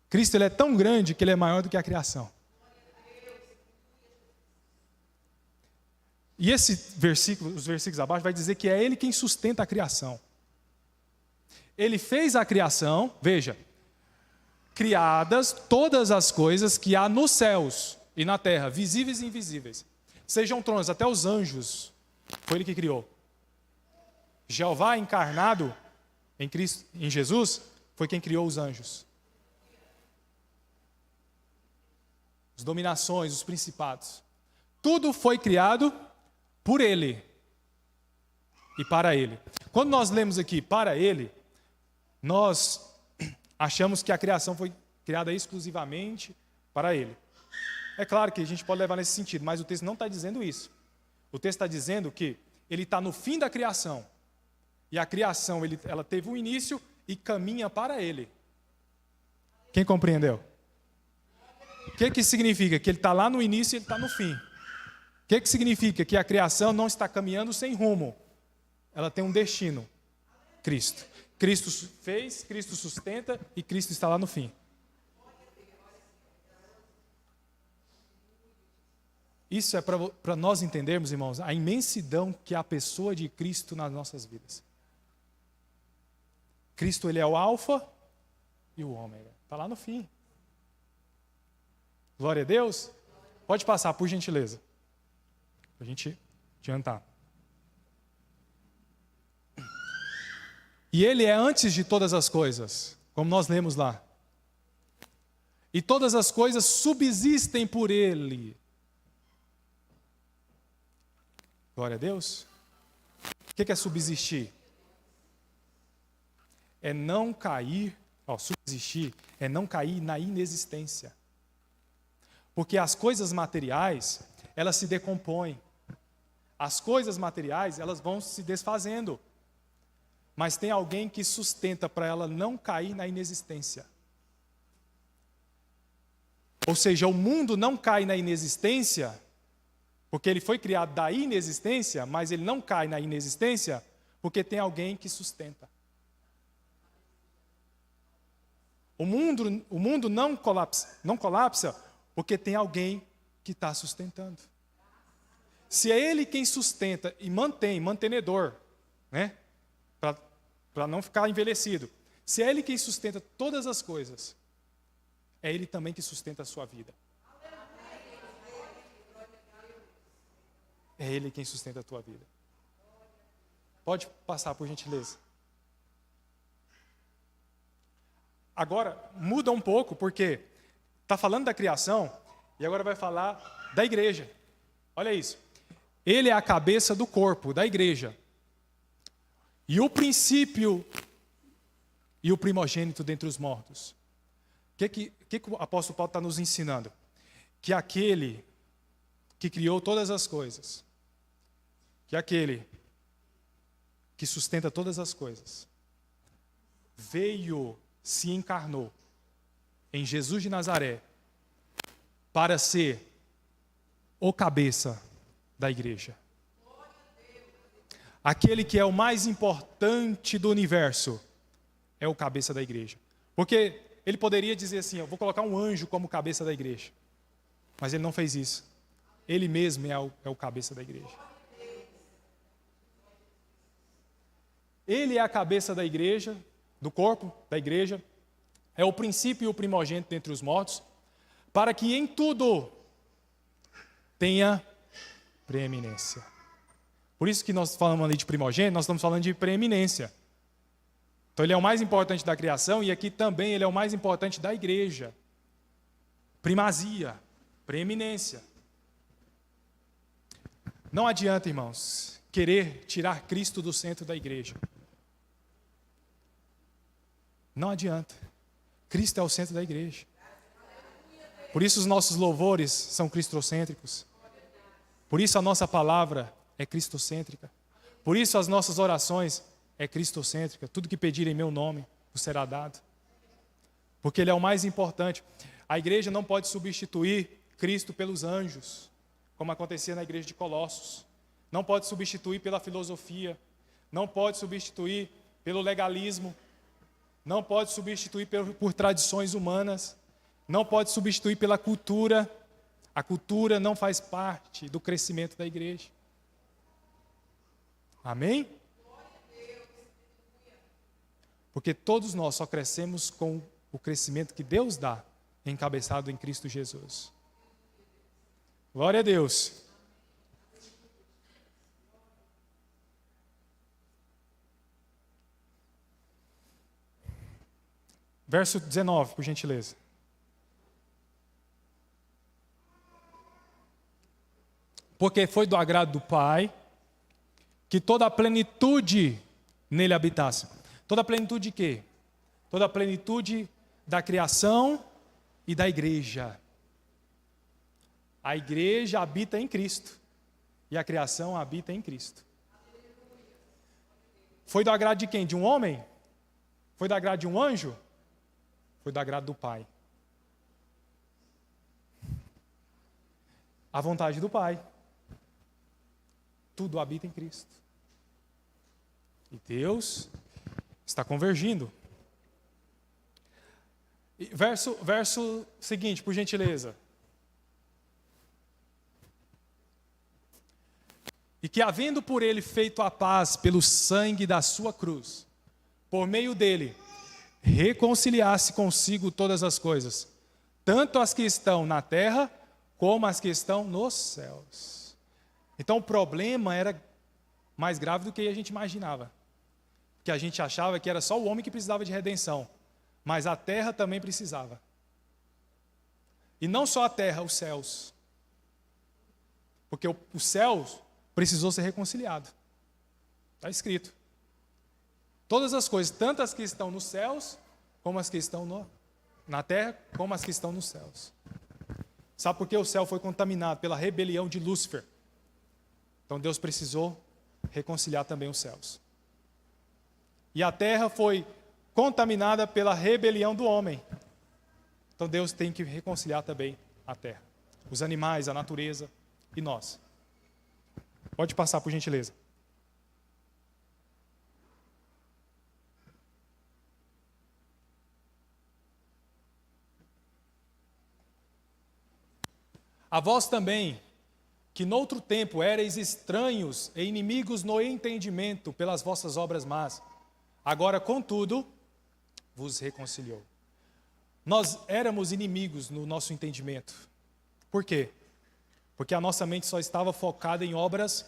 Cristo, ele é tão grande que ele é maior do que a criação. E esse versículo, os versículos abaixo, vai dizer que é ele quem sustenta a criação. Ele fez a criação, veja, criadas todas as coisas que há nos céus e na terra, visíveis e invisíveis. Sejam tronos, até os anjos, foi ele que criou. Jeová encarnado em Cristo, em Jesus, foi quem criou os anjos. As dominações, os principados. Tudo foi criado por ele e para ele. Quando nós lemos aqui para ele, nós achamos que a criação foi criada exclusivamente para ele. É claro que a gente pode levar nesse sentido, mas o texto não está dizendo isso. O texto está dizendo que ele está no fim da criação. E a criação, ela teve um início e caminha para ele. Quem compreendeu? O que significa? Que ele está lá no início e ele está no fim. O que significa? Que a criação não está caminhando sem rumo. Ela tem um destino. Cristo. Cristo fez, Cristo sustenta e Cristo está lá no fim. Isso é para nós entendermos, irmãos, a imensidão que é a pessoa de Cristo nas nossas vidas. Cristo, ele é o alfa e o ômega. Está lá no fim. Glória a Deus. Pode passar, por gentileza. Para a gente adiantar. E ele é antes de todas as coisas, como nós lemos lá. E todas as coisas subsistem por ele. Glória a Deus. O que é subsistir? É não cair, subsistir, é não cair na inexistência. Porque as coisas materiais, elas se decompõem. As coisas materiais, elas vão se desfazendo. Mas tem alguém que sustenta para ela não cair na inexistência. Ou seja, o mundo não cai na inexistência, porque ele foi criado da inexistência, mas ele não cai na inexistência, porque tem alguém que sustenta. O mundo não colapsa porque tem alguém que está sustentando. Se é Ele quem sustenta e mantém, mantenedor, né? Para não ficar envelhecido. Se é Ele quem sustenta todas as coisas, é Ele também que sustenta a sua vida. É Ele quem sustenta a tua vida. Pode passar, por gentileza. Agora, muda um pouco, porque está falando da criação e agora vai falar da igreja. Olha isso. Ele é a cabeça do corpo, da igreja. E o princípio e o primogênito dentre os mortos. O que o apóstolo Paulo está nos ensinando? Que aquele que criou todas as coisas, que aquele que sustenta todas as coisas, se encarnou em Jesus de Nazaré para ser o cabeça da igreja. Aquele que é o mais importante do universo é o cabeça da igreja. Porque ele poderia dizer assim, eu vou colocar um anjo como cabeça da igreja. Mas ele não fez isso. Ele mesmo é o cabeça da igreja. Ele é a cabeça da igreja, do corpo da igreja, é o princípio e o primogênito dentre os mortos, para que em tudo tenha preeminência. Por isso que nós falamos ali de primogênito, nós estamos falando de preeminência. Então ele é o mais importante da criação e aqui também ele é o mais importante da igreja. Primazia, preeminência. Não adianta, irmãos, querer tirar Cristo do centro da igreja. Não adianta. Cristo é o centro da igreja. Por isso os nossos louvores são cristocêntricos. Por isso a nossa palavra é cristocêntrica. Por isso as nossas orações é cristocêntrica. Tudo que pedir em meu nome vos será dado. Porque Ele é o mais importante. A igreja não pode substituir Cristo pelos anjos, como acontecia na igreja de Colossos. Não pode substituir pela filosofia. Não pode substituir pelo legalismo. Não pode substituir por tradições humanas. Não pode substituir pela cultura. A cultura não faz parte do crescimento da igreja. Amém? Porque todos nós só crescemos com o crescimento que Deus dá, encabeçado em Cristo Jesus. Glória a Deus. Verso 19, por gentileza. Porque foi do agrado do Pai que toda a plenitude nele habitasse. Toda a plenitude de quê? Toda a plenitude da criação e da igreja. A igreja habita em Cristo e a criação habita em Cristo. Foi do agrado de quem? De um homem? Foi do agrado de um anjo? Foi do agrado do Pai. A vontade do Pai. Tudo habita em Cristo. E Deus está convergindo. Verso seguinte, por gentileza. E que havendo por ele feito a paz pelo sangue da sua cruz, por meio dele, reconciliasse consigo todas as coisas, tanto as que estão na terra, como as que estão nos céus. Então o problema era mais grave do que a gente imaginava. Porque a gente achava que era só o homem que precisava de redenção, mas a terra também precisava. E não só a terra, os céus. Porque os céus precisou ser reconciliado. Está escrito. Todas as coisas, tanto as que estão nos céus, como as que estão na terra, como as que estão nos céus. Sabe por que o céu foi contaminado? Pela rebelião de Lúcifer. Então Deus precisou reconciliar também os céus. E a terra foi contaminada pela rebelião do homem. Então Deus tem que reconciliar também a terra. Os animais, a natureza e nós. Pode passar, por gentileza. A vós também, que noutro tempo éreis estranhos e inimigos no entendimento pelas vossas obras más, agora, contudo, vos reconciliou. Nós éramos inimigos no nosso entendimento. Por quê? Porque a nossa mente só estava focada em obras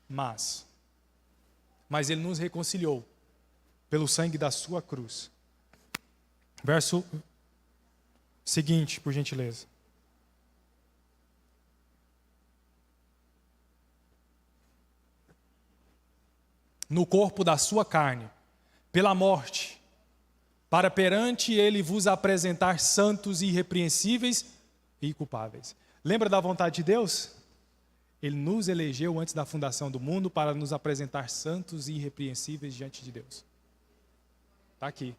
más. Mas Ele nos reconciliou pelo sangue da sua cruz. Verso seguinte, por gentileza. No corpo da sua carne, pela morte, para perante Ele vos apresentar santos e irrepreensíveis e inculpáveis. Lembra da vontade de Deus? Ele nos elegeu antes da fundação do mundo para nos apresentar santos e irrepreensíveis diante de Deus. Está aqui.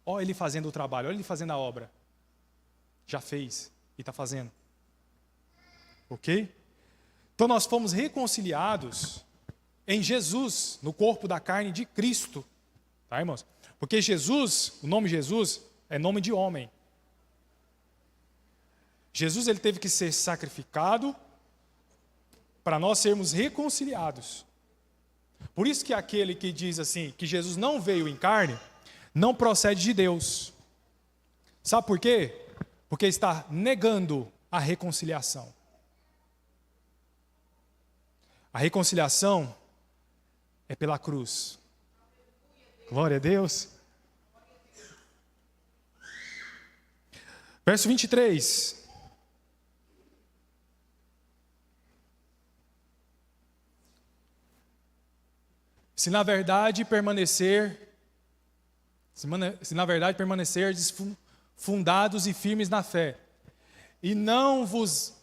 Olha Ele fazendo o trabalho, olha Ele fazendo a obra. Já fez e está fazendo. Ok? Então nós fomos reconciliados em Jesus, no corpo da carne de Cristo. Tá, irmãos? Porque Jesus, o nome Jesus, é nome de homem. Jesus ele teve que ser sacrificado para nós sermos reconciliados. Por isso que aquele que diz assim, que Jesus não veio em carne, não procede de Deus. Sabe por quê? Porque está negando a reconciliação. A reconciliação é pela cruz. Glória a Deus. Verso 23. Se na verdade permanecerdes fundados e firmes na fé, e não vos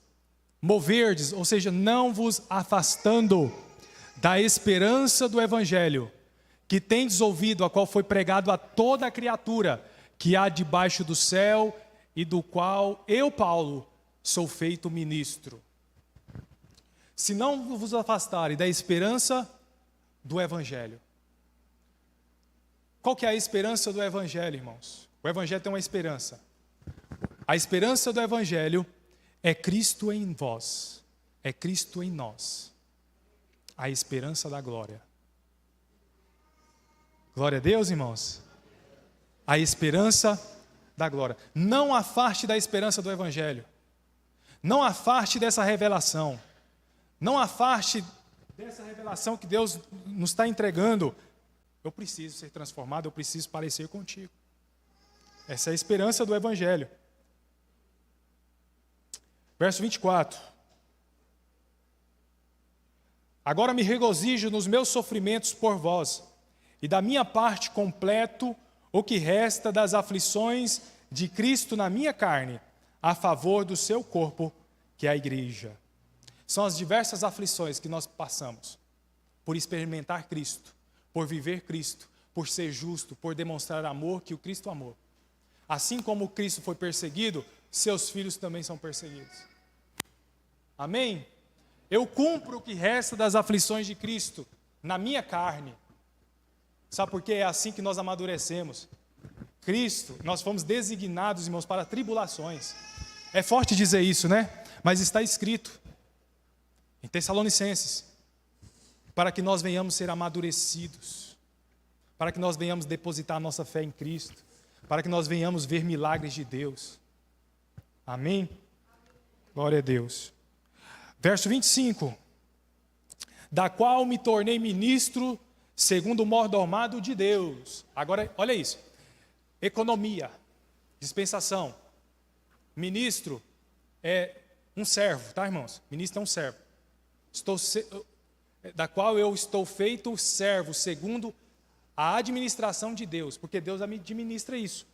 moverdes, ou seja, não vos afastando da esperança do Evangelho, que tendes ouvido, a qual foi pregado a toda a criatura que há debaixo do céu, e do qual eu, Paulo, sou feito ministro. Se não vos afastarem da esperança do Evangelho. Qual que é a esperança do Evangelho, irmãos? O Evangelho tem uma esperança. A esperança do Evangelho é Cristo em vós, é Cristo em nós. A esperança da glória. Glória a Deus, irmãos. A esperança da glória. Não afaste da esperança do Evangelho. Não afaste dessa revelação. Não afaste dessa revelação que Deus nos está entregando. Eu preciso ser transformado, eu preciso parecer contigo. Essa é a esperança do Evangelho. Verso 24. Agora me regozijo nos meus sofrimentos por vós, e da minha parte completo o que resta das aflições de Cristo na minha carne, a favor do seu corpo, que é a igreja. São as diversas aflições que nós passamos por experimentar Cristo, por viver Cristo, por ser justo, por demonstrar amor que o Cristo amou. Assim como Cristo foi perseguido, seus filhos também são perseguidos. Amém? Eu cumpro o que resta das aflições de Cristo na minha carne. Sabe por quê? É assim que nós amadurecemos. Cristo, nós fomos designados, irmãos, para tribulações. É forte dizer isso, né? Mas está escrito em Tessalonicenses, para que nós venhamos ser amadurecidos, para que nós venhamos depositar a nossa fé em Cristo, para que nós venhamos ver milagres de Deus. Amém? Glória a Deus. Verso 25. Da qual me tornei ministro segundo o mordomado de Deus. Agora, olha isso. Economia, dispensação. Ministro é um servo, tá, irmãos? Ministro é um servo. Da qual eu estou feito servo segundo a administração de Deus, porque Deus administra isso.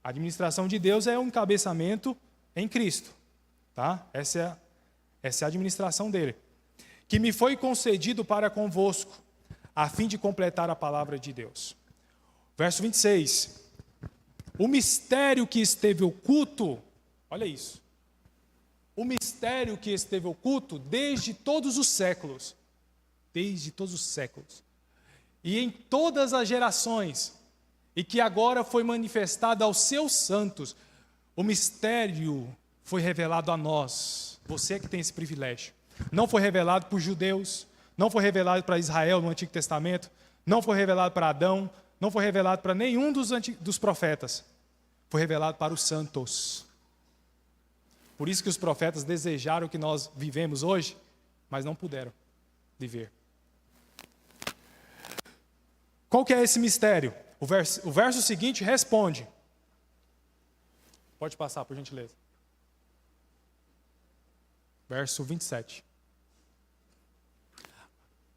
A administração de Deus é um encabeçamento em Cristo, tá? Essa é a administração dele. Que me foi concedido para convosco, a fim de completar a palavra de Deus. Verso 26. O mistério que esteve oculto, olha isso. O mistério que esteve oculto desde todos os séculos, e em todas as gerações, e que agora foi manifestado aos seus santos, o mistério foi revelado a nós. Você que tem esse privilégio. Não foi revelado para os judeus, não foi revelado para Israel no Antigo Testamento, não foi revelado para Adão, não foi revelado para nenhum dos profetas. Foi revelado para os santos. Por isso que os profetas desejaram o que nós vivemos hoje, mas não puderam viver. Qual que é esse mistério? O verso seguinte responde. Pode passar, por gentileza. Verso 27.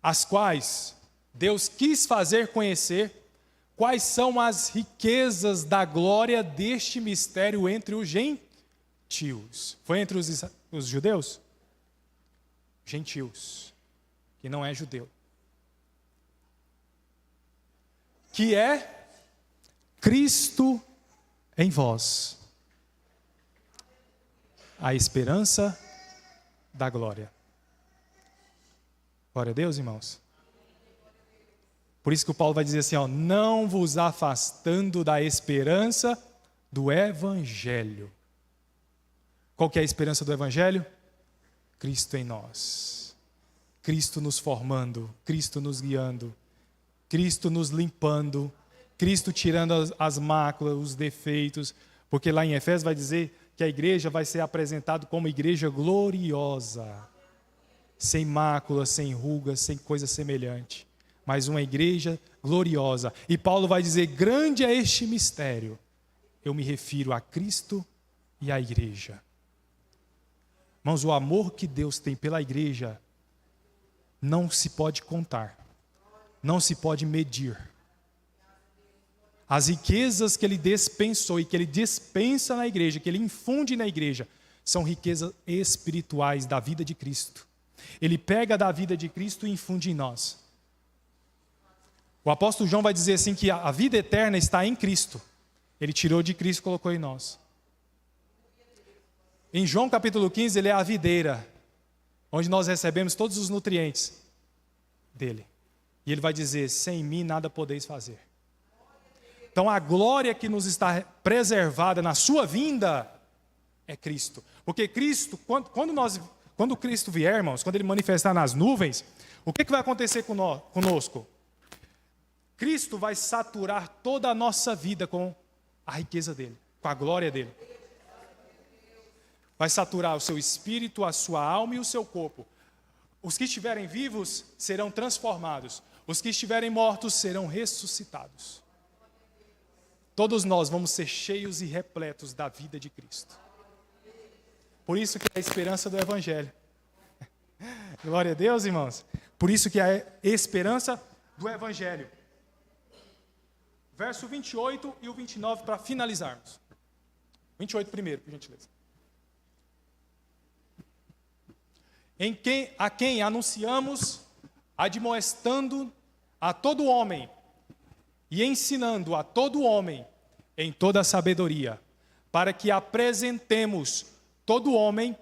As quais Deus quis fazer conhecer quais são as riquezas da glória deste mistério entre os gentios. Foi entre os judeus? Gentios, que não é judeu. Que é Cristo em vós, a esperança da glória. Glória a Deus, irmãos. Por isso que o Paulo vai dizer assim, não vos afastando da esperança do Evangelho. Qual que é a esperança do Evangelho? Cristo em nós. Cristo nos formando, Cristo nos guiando, Cristo nos limpando, Cristo tirando as máculas, os defeitos. Porque lá em Efésios vai dizer que a igreja vai ser apresentada como igreja gloriosa. Sem mácula, sem rugas, sem coisa semelhante. Mas uma igreja gloriosa. E Paulo vai dizer, grande é este mistério. Eu me refiro a Cristo e à igreja. Irmãos, o amor que Deus tem pela igreja não se pode contar. Não se pode medir. As riquezas que Ele dispensou e que Ele dispensa na igreja, que Ele infunde na igreja, são riquezas espirituais da vida de Cristo. Ele pega da vida de Cristo e infunde em nós. O apóstolo João vai dizer assim que a vida eterna está em Cristo. Ele tirou de Cristo e colocou em nós. Em João capítulo 15, ele é a videira, onde nós recebemos todos os nutrientes dele. E ele vai dizer, sem mim nada podeis fazer. Então a glória que nos está preservada na sua vinda é Cristo. Porque Cristo, quando Cristo vier, irmãos, quando Ele manifestar nas nuvens, o que vai acontecer conosco? Cristo vai saturar toda a nossa vida com a riqueza dEle, com a glória dEle. Vai saturar o seu espírito, a sua alma e o seu corpo. Os que estiverem vivos serão transformados. Os que estiverem mortos serão ressuscitados. Todos nós vamos ser cheios e repletos da vida de Cristo. Por isso que é a esperança do Evangelho. Glória a Deus, irmãos. Por isso que é a esperança do Evangelho. Verso 28 e o 29 para finalizarmos. 28 primeiro, por gentileza. A quem anunciamos, admoestando a todo homem e ensinando a todo homem em toda a sabedoria, para que apresentemos todo homem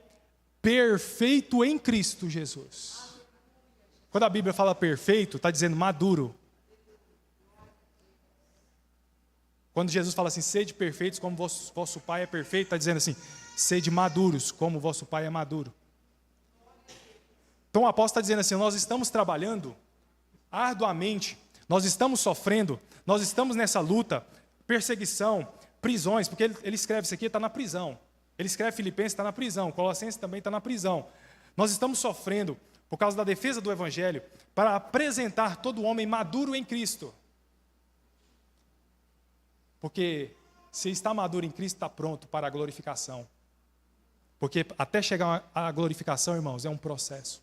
perfeito em Cristo Jesus. Quando a Bíblia fala perfeito, está dizendo maduro. Quando Jesus fala assim, sede perfeitos como vosso Pai é perfeito, está dizendo assim, sede maduros como vosso Pai é maduro. Então o apóstolo está dizendo assim, nós estamos trabalhando arduamente, nós estamos sofrendo, nós estamos nessa luta, perseguição, prisões, porque ele escreve isso aqui, está na prisão. Ele escreve Filipenses, está na prisão, Colossenses também está na prisão. Nós estamos sofrendo por causa da defesa do Evangelho, para apresentar todo homem maduro em Cristo. Porque se está maduro em Cristo, está pronto para a glorificação. Porque até chegar à glorificação, irmãos, é um processo.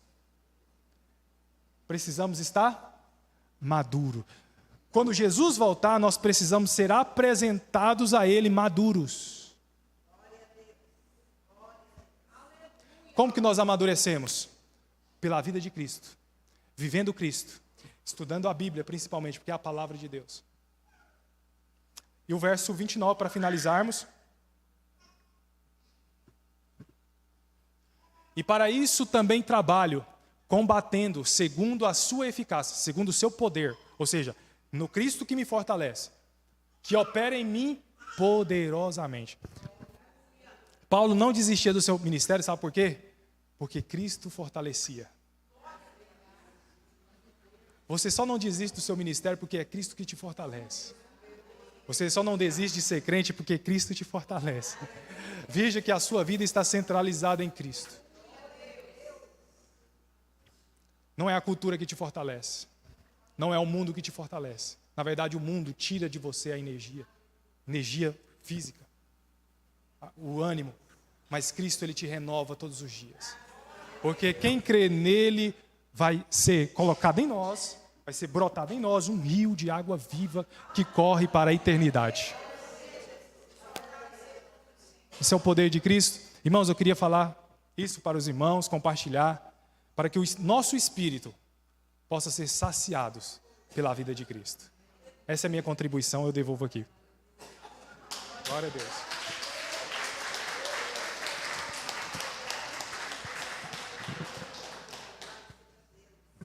Precisamos estar maduro. Quando Jesus voltar, nós precisamos ser apresentados a Ele maduros. Como que nós amadurecemos? Pela vida de Cristo, vivendo Cristo, estudando a Bíblia principalmente, porque é a palavra de Deus. E o verso 29, para finalizarmos. E para isso também trabalho, combatendo segundo a sua eficácia, segundo o seu poder, ou seja, no Cristo que me fortalece, que opera em mim poderosamente. Paulo não desistia do seu ministério, sabe por quê? Porque Cristo fortalecia. Você só não desiste do seu ministério porque é Cristo que te fortalece. Você só não desiste de ser crente porque Cristo te fortalece. Veja que a sua vida está centralizada em Cristo. Não é a cultura que te fortalece. Não é o mundo que te fortalece. Na verdade, o mundo tira de você a energia física, o ânimo. Mas Cristo, Ele te renova todos os dias. Porque quem crê nele vai ser colocado em nós, vai ser brotado em nós um rio de água viva que corre para a eternidade. Esse é o poder de Cristo. Irmãos, eu queria falar isso para os irmãos, compartilhar, para que o nosso espírito possa ser saciados pela vida de Cristo. Essa é a minha contribuição, eu devolvo aqui. Glória a Deus.